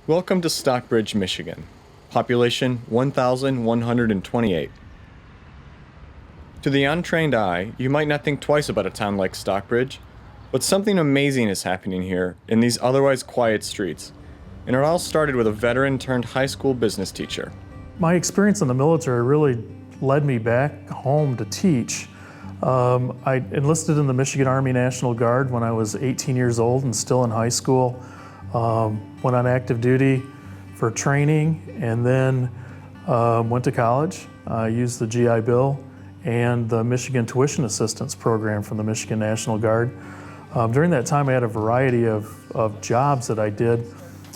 Welcome to Stockbridge, Michigan. Population 1,128. To the untrained eye, you might not think twice about a town like Stockbridge, but something amazing is happening here in these otherwise quiet streets. And it all started with a veteran turned high school business teacher. My experience in the military really led me back home to teach. I enlisted in the Michigan Army National Guard when I was 18 years old and still in high school. Went on active duty for training and then went to college. Used the GI Bill and the Michigan Tuition Assistance Program from the Michigan National Guard. During that time I had a variety of jobs that I did,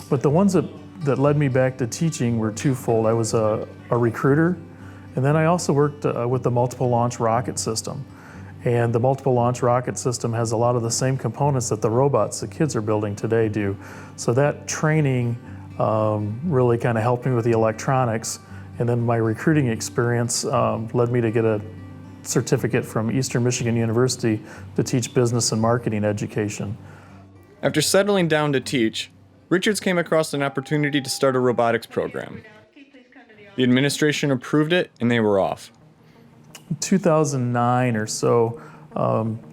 but the ones that led me back to teaching were twofold. I was a recruiter, and then I also worked with the multiple launch rocket system. And the multiple launch rocket system has a lot of the same components that the robots the kids are building today do. So that training really kind of helped me with the electronics. And then my recruiting experience led me to get a certificate from Eastern Michigan University to teach business and marketing education. After settling down to teach, Richards came across an opportunity to start a robotics program. The administration approved it and they were off. In 2009 or so,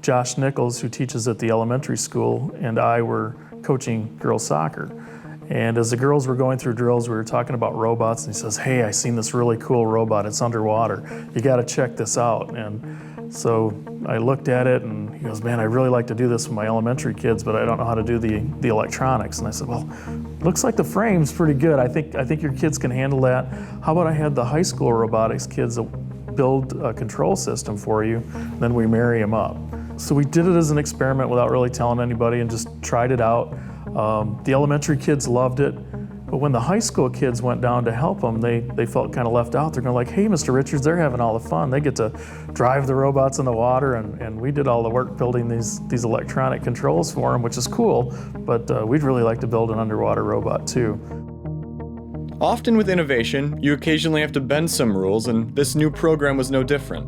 Josh Nichols, who teaches at the elementary school, and I were coaching girls soccer. And as the girls were going through drills, we were talking about robots, and he says, "Hey, I seen this really cool robot. It's underwater. You got to check this out." And so I looked at it, and he goes, "Man, I really like to do this with my elementary kids, but I don't know how to do the electronics." And I said, "Well, looks like the frame's pretty good. I think your kids can handle that. How about I had the high school robotics kids build a control system for you, and then we marry them up." So we did it as an experiment without really telling anybody and just tried it out. The elementary kids loved it, but when the high school kids went down to help them, they felt kind of left out. They're going like, "Hey, Mr. Richards, they're having all the fun. They get to drive the robots in the water, and we did all the work building these electronic controls for them, which is cool, but we'd really like to build an underwater robot too." Often with innovation, you occasionally have to bend some rules, and this new program was no different.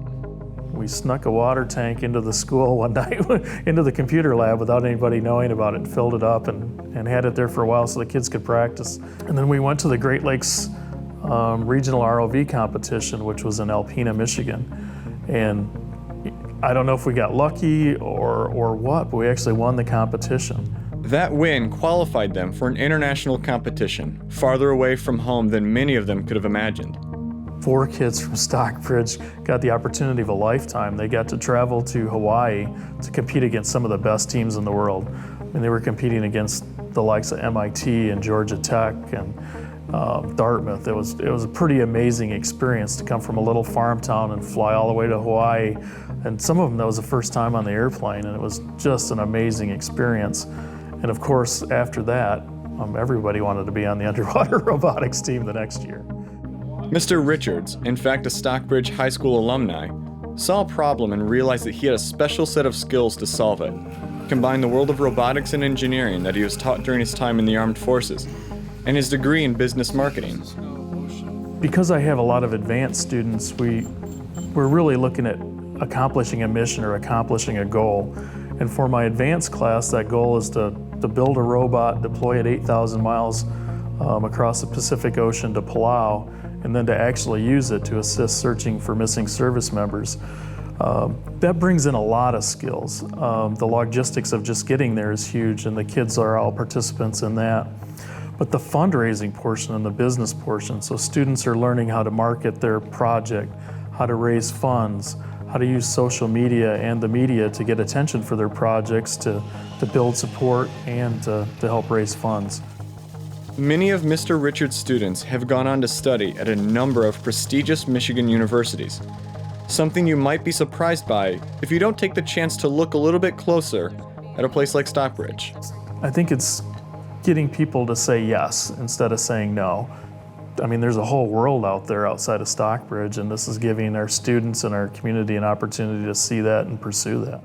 We snuck a water tank into the school one night, into the computer lab without anybody knowing about it, filled it up and had it there for a while so the kids could practice. And then we went to the Great Lakes Regional ROV competition, which was in Alpena, Michigan. And I don't know if we got lucky or what, but we actually won the competition. That win qualified them for an international competition, farther away from home than many of them could have imagined. 4 kids from Stockbridge got the opportunity of a lifetime. They got to travel to Hawaii to compete against some of the best teams in the world. I mean, they were competing against the likes of MIT and Georgia Tech and Dartmouth. It was a pretty amazing experience to come from a little farm town and fly all the way to Hawaii. And some of them, that was the first time on the airplane, and it was just an amazing experience. And of course, after that, everybody wanted to be on the underwater robotics team the next year. Mr. Richards, in fact a Stockbridge High School alumni, saw a problem and realized that he had a special set of skills to solve it. Combine the world of robotics and engineering that he was taught during his time in the armed forces, and his degree in business marketing. Because I have a lot of advanced students, we're really looking at accomplishing a mission or accomplishing a goal. And for my advanced class, that goal is to build a robot, deploy it 8,000 miles across the Pacific Ocean to Palau, and then to actually use it to assist searching for missing service members. That brings in a lot of skills. The logistics of just getting there is huge, and the kids are all participants in that. But the fundraising portion and the business portion, so students are learning how to market their project, how to raise funds, how to use social media and the media to get attention for their projects, to build support, and to help raise funds. Many of Mr. Richards' students have gone on to study at a number of prestigious Michigan universities, something you might be surprised by if you don't take the chance to look a little bit closer at a place like Stockbridge. I think it's getting people to say yes instead of saying no. I mean, there's a whole world out there outside of Stockbridge, and this is giving our students and our community an opportunity to see that and pursue that.